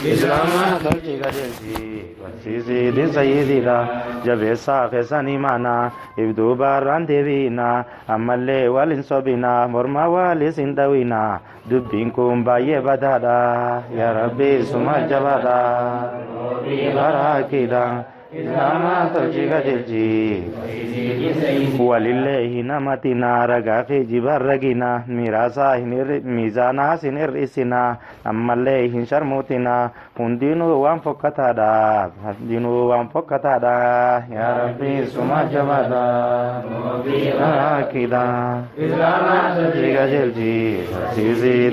Islama tolchi gajelchi Sisi din sayyidina Jabesa fesani mana Ibdu baran devina Amalle walin sobina Morma walis indawina Dubbin kun baye badada Ya Rabbi suma jabada Barakida Islama tolchi gajelchi Walillahi namatina Ragafi jibarragina Mirasa hinir mizana sinir isina Amalle hin sharmutina Hundinu wan fokkatada Hundinu wan fokkatada Ya Rabbi suma jabada Barakida Islama tolchi gajelchi Sisi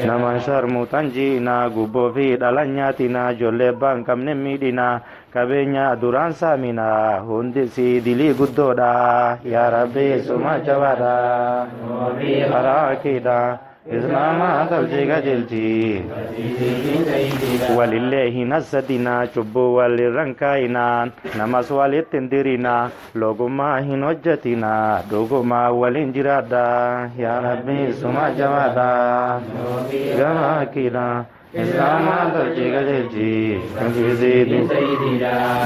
Naman sharmutan jina Gubbo fi dhalanyatina Jolle bankamne midina Kabenya duran samina hundi si dili guddoda Ya Rabbi suma jabada Barakida Islama tolchi gajelchi Walillahi nasadina Chubbu walirrankaina Namas walittindirina Loguma hin hojjatina Doguma walin jirada Ya Rabbi suma jabada Barakida Islama tolchi gajelchi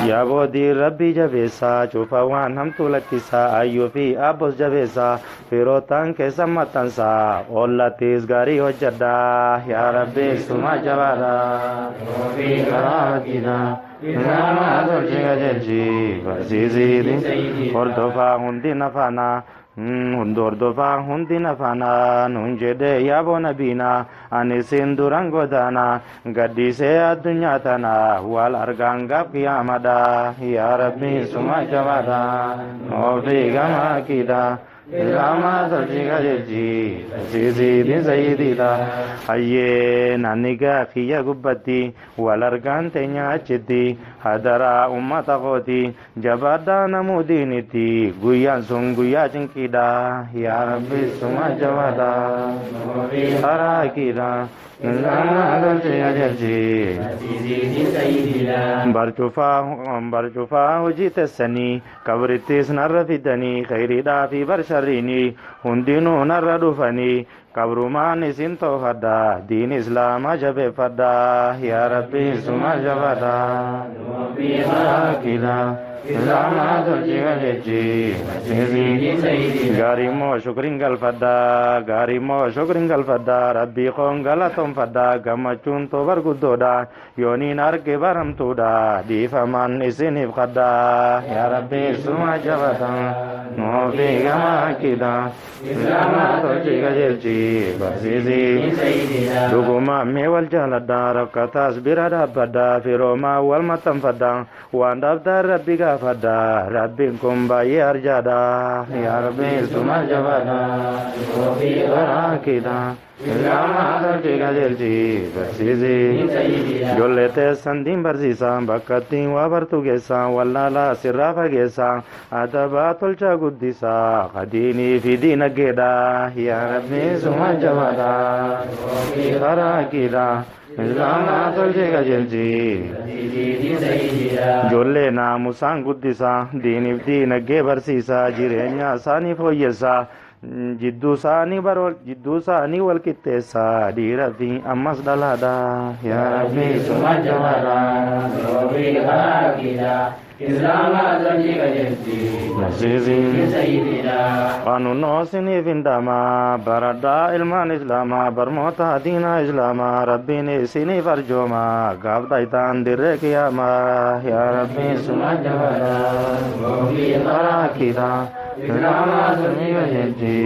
Ya Bodi Rabbi jabesa Cufa wan hamtu lakkisa Ayyu fi abbos jabesa Firotan keessa maxxansa Ollatis gaarii hojjadha Ya Rabbi suma jabada Barakida Islama tolchi gajelchi Barsiisiti Hordofaa hundi nafana Hordofaa hundi nafana Nun jedhe yaaboo nabina Ani sin duran godana Gaddisee addunyaa tana Wal argaan gaaf qiyaamada Ya Rabbi suma jabada Noofi gama kida Islama tolchi gajelchi Sisi sayyidida Hayyee nannigaa kiyya gubbatti Wal argaan teenya achitti Hadara ummata kooti Jabaadhaa namuu diinitti Guyyaan sun guyyaa cinqiidha Ya Rabbi suma jabada Barakida Islama tolchi gajelchi Barcufaa hojii teessanii Kabrittis narra fidanii Khayriidhaa fi barsharriini Hundinuu narra dhufanii Kabrumaan isin toofadha Diin Islaamaa jabeeffadha Ya Rabbi suma jabada Barakida Islama tolchi gajelchi Gaarii moo shukrin galfadha Gaarii moo shukrin galfadha Rabbii koon galatoonfadha Gammachuun tobar guddoodha Yooniin arge baramtuudha Dhiifaman isiniif kadha Ya Rabbi suma jabada Noofi gama kida Islama tolchi gajelchi Barsiisi Dhuguma mee wal jaaladha Rakkataas bira dhaabbadha Firoomaa wal maxxanfadha Waan dhabdaan Rabbi gaafadha Rabbiin kun baay'ee arjaadha Ya Rabbi suma jabada Barakida Islama tolchi gajelchi Barsiisi Ijoollee teessan diin barsiisa Bakkattiin waa bartu geessa Wallaalaa sirraa fageessa Adabaa tolcha guddisa Qadiinii fi diinaggeedha Ya Rabbi suma jabada Barakida Islama tolchi gajelchi Ijoollee naamusaan guddisa Diiniif diinaggee barsiisa Jireenya isaanii fooyyessa Jidduu isaanii wal qixxeessa Dhiira fi ammas dhalaadha Ya Rabbi suma jabada Barakida Islama tolchi gajelchi Qanuunoo isiniif hindama Baradhaa ilmaan Islaamaa Barmoota diina Islaamaa Rabbiin isiniif arjooma Gaaf dhaytaan dirree qiyaamaa Ya Rabbi suma jabada Barakida Islama tolchi gajelchi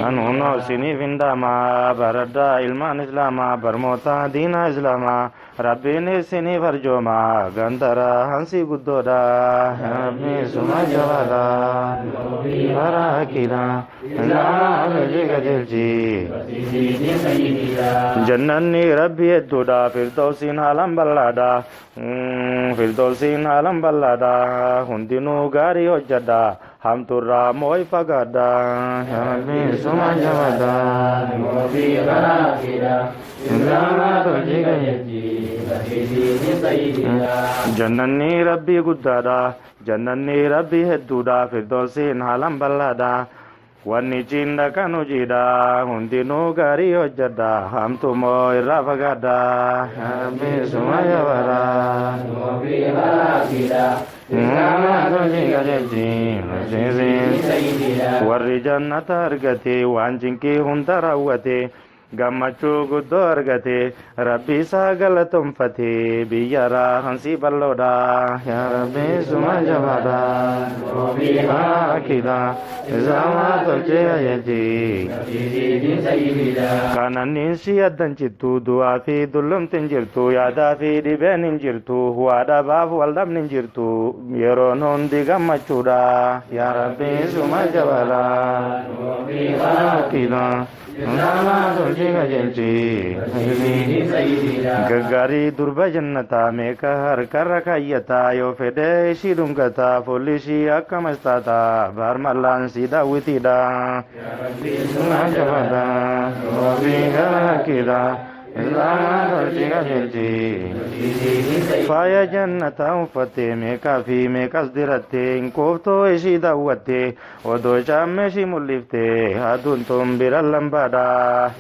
Qanuunoo isiniif hindama Baradhaa ilmaan Islaamaa Barmoota diina Islaamaa Rabbiin isiniif arjooma Gandara hansi guddoodha Rabbi suma jabada Barakida Islama tolchi gajelchi Jannanni Rabbi hedduudha Firdawsiin haalan bal'aadha Firdawsiin haalan bal'aadha Hundinuu gaarii hojjadha Hamturraa moo'i fagaadha Rabbi suma jabada Barakida Islama tolchi gajelchi Jannanni Rabbi guddaadha Jannanni Rabbi hedduudha Firdawsiin haalan bal'aadha wanni cinda kan hojiidha hundinuu gaarii hojjedha hamtumoo irraa fagaadha yaa rabbi suma jabara warri jannata argate waan cinqii hunda raawwate gammachuu guddoo argate rabbi isaa galatonfate biyya raahansi balloodha yaa rabbi suma jabaadha akida isaamaa tolchee ajaji kananniin si addan jirtu du'aa fi dullumti hin jirtu yaadaa fi dhibeen hin jirtu waa dhabaaf wal dhabni hin jirtu yeroon hundi gammachuudha yaa rabbi suma jabaadha akida gaggaarii durba jannataa meeqa harkarra kaayyataa yoo fedhe ishii dhungataa fuulli ishii akka mastaataa baar mallaan si daawwitiidha suma jabaadha wabii gara hakkiidha islaamaa tolchi qajeelchi faaya jannataa uffatte meeqaa fi meeqas diratte hin qooftoo ishii daawwatte odoo caamme ishii mul'ifte aduun tun bira lambaadha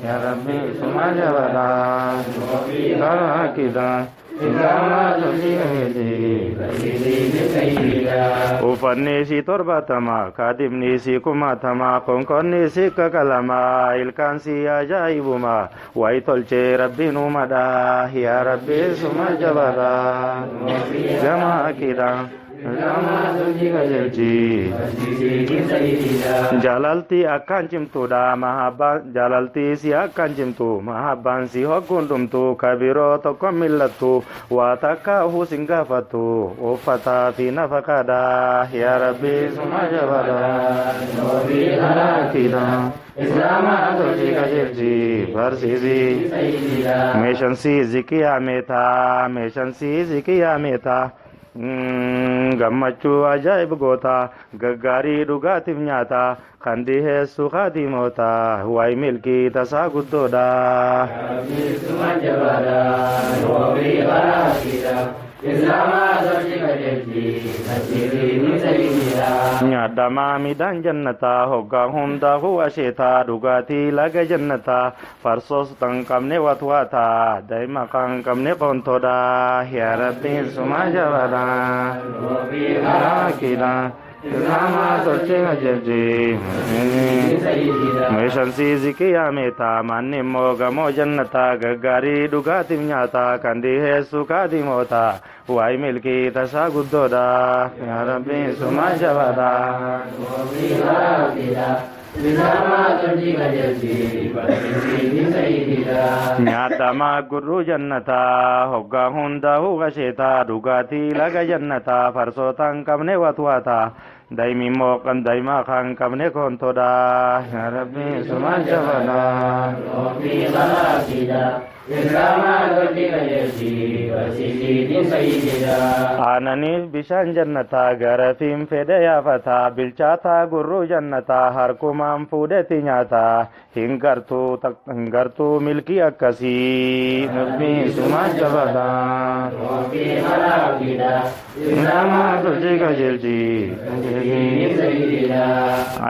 yaa rabbi suma jabaadha gara hakkiidha uffanni isii 70 kaadimni isii 10 konkonni isii kakalama ilkaan isii ajaa'ibuma wayi tolchee rabbiin uumadha yaa rabbi suma jabaadha gama hakkiidha jaalalti akkaan cimtuudha jaalalti si akkaan cimtu mahabbaan si hogguun dhumtu kabiroo tokko millattu waa takka ufuus hin gaafattu uffataa fi nafaqaadha yaa rabbi suma jabaadha islaamaa tolchi qajeelchi barsiisi meeshaan si zikiyaameetaa meeshaan si zikiyaameetaa gammachuu ajaa'ib goota gaggaarii dhugaatiif nyaata kan dhiheessu kaadimoota wayi milkii tasaa guddoodha nyaadhamaa midhaan jannataa hoggaa hundaafuu asheetaa dhugaatii laga jannataa farsoos tan qabne watwaataa daa'ima kan qabne qoontoodha yaa rabbiin suma jabaadha akida islaamaa tolchee qajeelchi meeshaan si zikiyaameetaa manni immoo gamoo jannataa gaggaarii dhugaatiif nyaataa kan dhiheessu kaadimoota wayi milkii tasaa guddoodha yaa rabbi suma jabaadha nyaadhamaa gurruu jannataa hoggaa hundaa'uu qasheetaa dhugaatii laga jannataa farsootaan qabne watwaataa daa'imni immoo kan daa'imaa kan qabne koontoodha yaa rabbi suma jabaadha aananiif bishaan jannataa garafiin fedhe yaafataa bilchaataa gurruu jannataa harkumaan fuudheti nyaataa hin gartuu milkii akkasii rabbi suma jabaadha islaamaa tolchi qajeelchi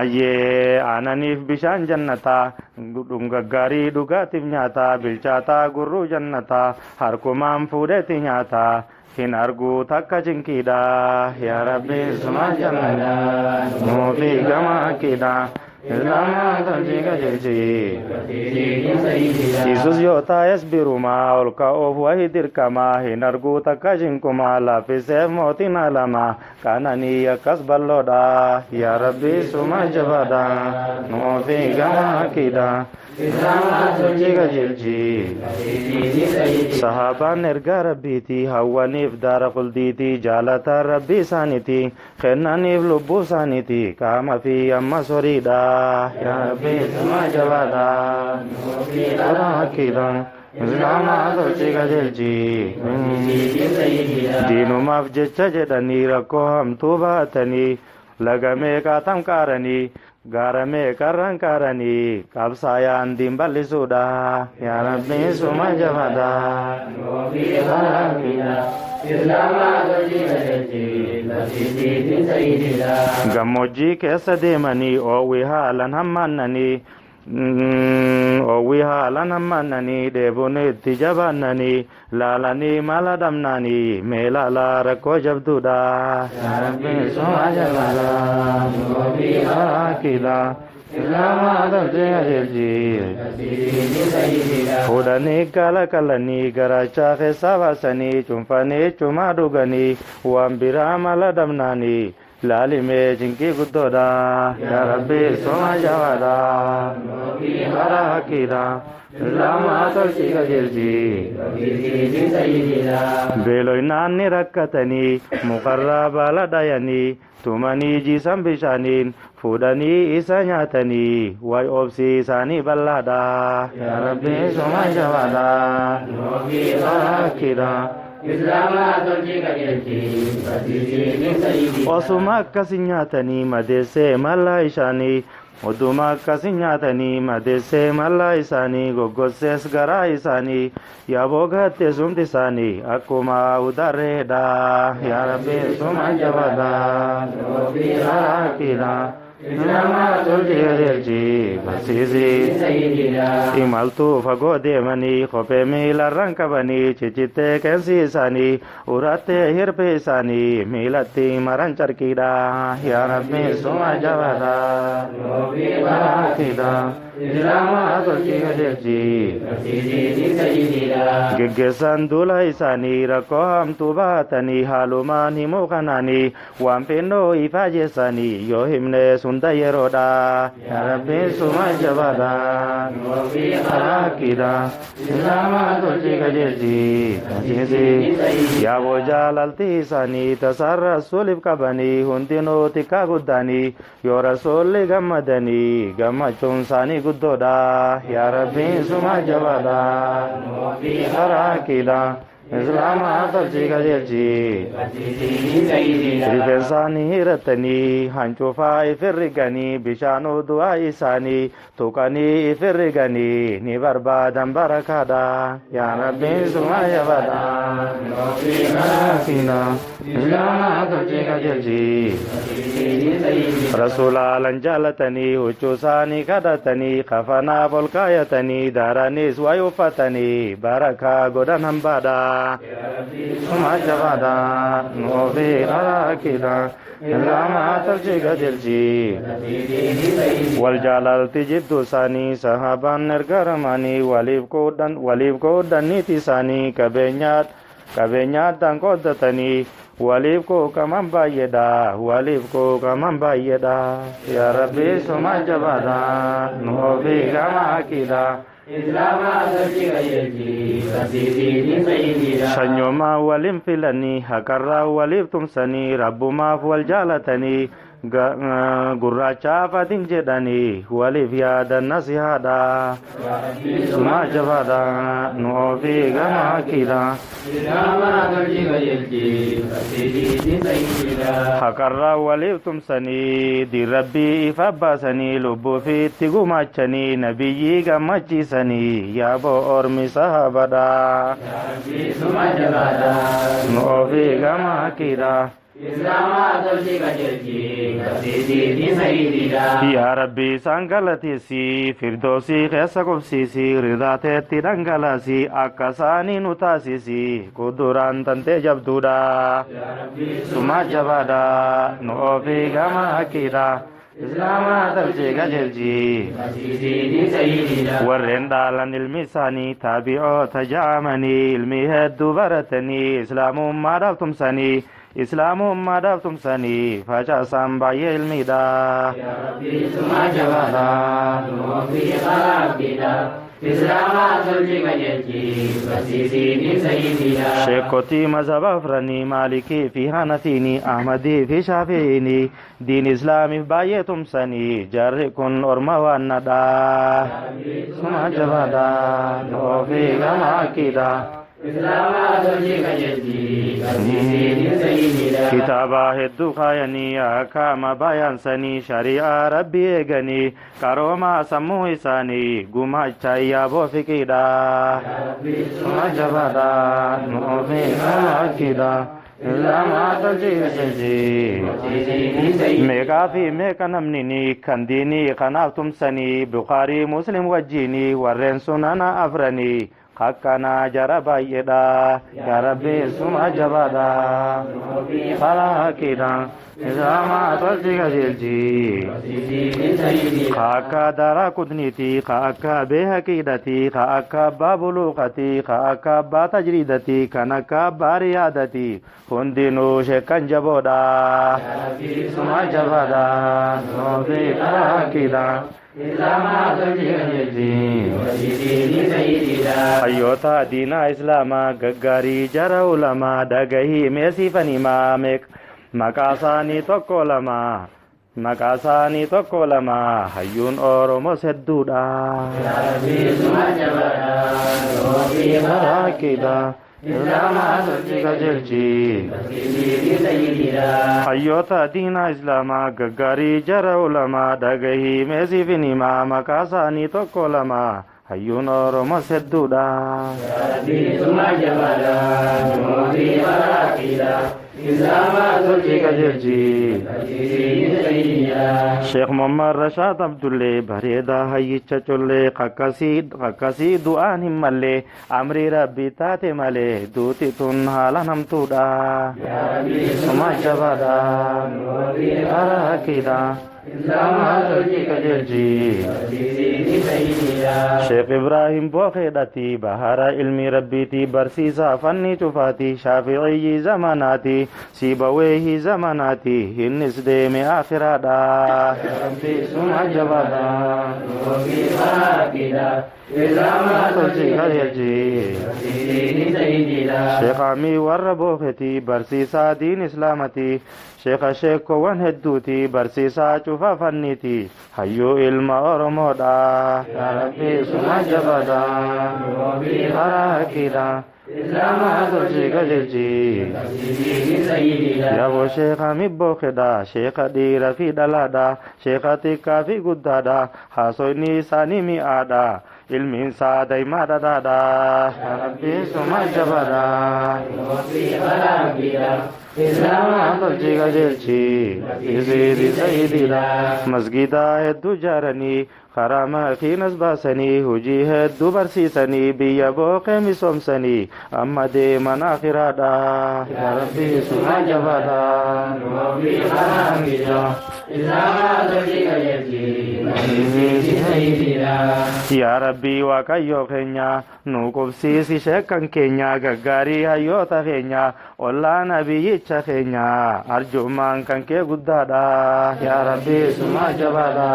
ayyee aananiif bishaan jannataa gaggaarii dhugaatiif nyaataa bilchaataa gurruu jannataa harkumaan fuudheti nyaataa hin arguu takka cinqiidha yaa rabbi suma jabaadha nuufi gama hakkiidha islaamaa tolchi qajeelchi Yesus yoo taa'es birumaa ol ka'uuf wayi dirqamaa hin arguu takka cinqumaa laaffiseef mootiin alamaa kananii akkas balloodha yaa rabbi suma jabaadha nuufi gama hakkiidha islaamaa tolchi qajeelchi sahaabaan ergaa rabbiiti hawwaniif daara quldiiti jaalataan rabbii isaaniiti kennaniif lubbuu isaaniiti qaama fi ammas horiidha yaa rabbi suma jabaadha hakkiidha islaamaa tolchi qajeelchi diinumaaf jecha jedhanii rakkoo hamtuu baatanii laga meeqaa tamqaaranii Gaarame karran kaaranii qabsaayaan diin bal'isuudha yaa rabbi suma jabaadha. Gammoojjii keessa deemanii oowwii haalan hammaannanii oowwii haalan hammaannanii dheebuun itti jabaannanii laalanii mala dhabnaanii meelaalaa rakkoo jabduudha yaa rabbi suma jabaadha. Fuudhanii kalaqalanii garachaa keessa baasanii cuunfanii cumaa dhuganii waan biraa mala dhabnaanii laalimee jinqii guddoodha yaa rabbi suma jabaadha. Bara haqiidha islaamaa tolchii qajeelchi. Beeloynaan ni rakkatanii mukarraa baala dhayanii tumanii jiisan bishaaniin fuudhanii isa nyaatanii wayi obsi isaanii bal'aadha yaa rabbi suma jabaadha. Osuma akkasin nyaatanii madeessee mallaa isaanii oduma akkasin nyaatanii madeessee mallaa isaanii goggossees garaa isaanii yaaboo gattee sumti isaanii akkuma udarreedha yaa rabbi suma jabaadha. Imaltuu fagoo deemanii kophee miilarraan qabanii ciccittee qeensi isaanii urattee hirpee isaanii miilatti maran carqiidha yaa rabbi suma jabaadha. Geggeessaan duula isaanii rakkoo hamtuu baatanii haalumaan himuu kanaanii waan fennoo ifaa jeessanii yoo himne sunda yeroodha yaa rabbi suma jabaadha. Yaaboo jaalaltii isaanii tasaarra rasuuliif qabanii hundinuu xiqqaa guddanii yoo rasuulli gammadanii gammachuun isaanii guddoodha yaa rabbi suma jabaadha. Islaamaa tolchii qajeelchi. Rifeensaanii hirattanii hancuufaa ifirriganii bishaanuu du'aa isaanii tuqanii ifirriganii ni barbaadan barakaadha yaa rabbi suma jabaadha. Islaamaa tolchii qajeelchi. Rasuulaalan jaalatanii huccuu isaanii kadhatanii kafanaaf ol kaayatanii daaraniis wayi uffatanii barakaa godhan hambaadha. Suma jabaadha nuufi araakidha islaamaa tolchii qajeelchi. Wal jaalalti jidduu isaanii sahaabaan ergaramanii waliif qoodaniiti isaanii qabeenyaadhaan qooddatanii waliif quuqaman baay'eedha yaa rabbi suma jabaadha nuufi araakidha. Shanyoomaa waliin filanii haqarraa waliif tumsanii rabbumaaf wal jaalatanii gurraachaaf adin jedhanii waliif yaadan nasihaadha suma jabaadha nuufi araakidha. Haqarraa waliif tumsanii diin rabbii ifa baasanii lubbuu fi itti gumaachanii nabiyyii gammachiisanii yaaboo ormi sahaabadha nuufi araakidha. Yaa rabbi isaan galateessi firdoosii keessa qubsiisi ridaateetti dhangalaasi akka isaanii nu taasisi kuduraan tantee jabduudha suma jabaadha nuufi araakidha. Islaamaa tolchii qajeelchi. Warreen dhaalan ilmi isaanii taabi'oota ja'amanii ilmi hedduu baratanii islaamummaadhaaf tumsanii facaasaan baay'ee ilmiidha. Sheekotii mazhaba afranii maalikii fi hanafiini ahmadii fi shaafi'iini diin islaamiif baay'ee tumsanii jarri kun orma waannadha suma jabaadha nuufi araakidha. kitaaba hedduu kaayanii akkama bayaansanii shari'aa rabbii eeganii qaroomaa sammuu isaanii gumaacha yaaboo fiqiidha suma jabaadha nuufi akkiidha Ilama tajisiji meeqaa fi meeqa namnini kan diinii kanaaf tumsanii Bukhaarii Muslim wajjini warreen sunana afranii hakkana jara baay'eedha yaa Rabbi suma jabaadha falaakidha Ilama tajisiji akka dara kudniti akka beekidati akka babuluqati akka batajridati kan akka bariyadati hundinuu shekkan jaboodha suma jabaadha noofi falaakidha hayyoota diinaa islaamaa gaggaarii jara ulamaa dhagahii meesiifanimaa maqaasaanii tokko lama hayyuun Oromos hedduudha hayyoota diinaa islaamaa gaggaarii jara ulamaa dhagahii meesiifanimaa maqaasaanii tokko lama hayyuun Oromos hedduudha Sheikh Muhammad Rashad Abdullee bareedaa hayyicha collee qaqqasii du'aan hin malle amrii rabbii taate malee duuti tun haala namtuudha suma jabaadha barakiidha Sheikh Ibrahim Bookeedhati bahara ilmi rabbiiti barsiisaa fanni cufaati Shaafi'ii zamanaati Sibaweehi zamanaati innis deeme akhiraadha suma jabaadha Sheikh Amii warra Bookeeti barsiisaa diin islaamati sheekowwan hedduuti barsiisaa cufa fanniiti hayyuu ilma Oromoodha yaa Rabbi suma jabaadha barakiidha Yabo Sheikh Amii Bookeedha sheeka dhiira fi dhalaadha sheeka xiqqaa fi guddaadha haasoyni isaanii mi'aadha ilmiin isaa daa'imaa dhadhaadha yaa Rabbi suma jabaadha masgiida hedduu jaaranii karaa makiinas baasanii hojii hedduu barsiisanii biyya Bookee misoomsanii amma deeman akhiraadha yaa Rabbi suma jabaadha yaa Rabbi Waaqayyo keenya nu qubsiisi sheekkan keenya gaggaarii hayyoota keenya ollaana biyyicha keenya arjummaan kan kee guddaadha yaa Rabbi suma jabaadha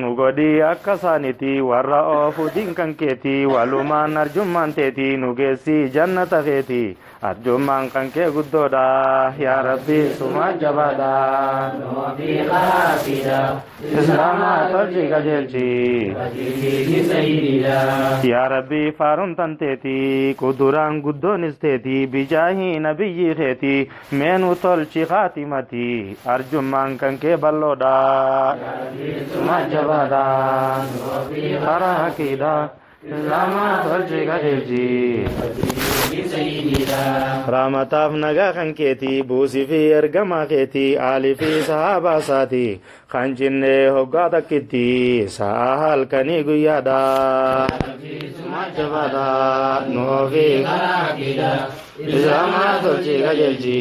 nu godhi akka isaaniiti warra oofu diin kan keeti walumaan arjummaan teeti nu geessi jannata keeti arjummaan kan kee guddoodha yaa Rabbi suma jabaadha islaamaa tolchi qajeelchi yaa Rabbi faaruun tanteeti kuduraan guddoonis teeti bijaahi nabiyyi keeti meenu tolchi khaatimati arjummaan kan kee balloodha suma jabaadha harakiidha islaamaa tolchi qajeelchi Ramataaf nagaa kan keeti buusii fi ergamaa keeti aalii fi sahaabaa isaati kan jinnee hoggaa takkitti sa'a halkanii guyyaadha suma jabaadha noofi islaamaa tolchi qajeelchi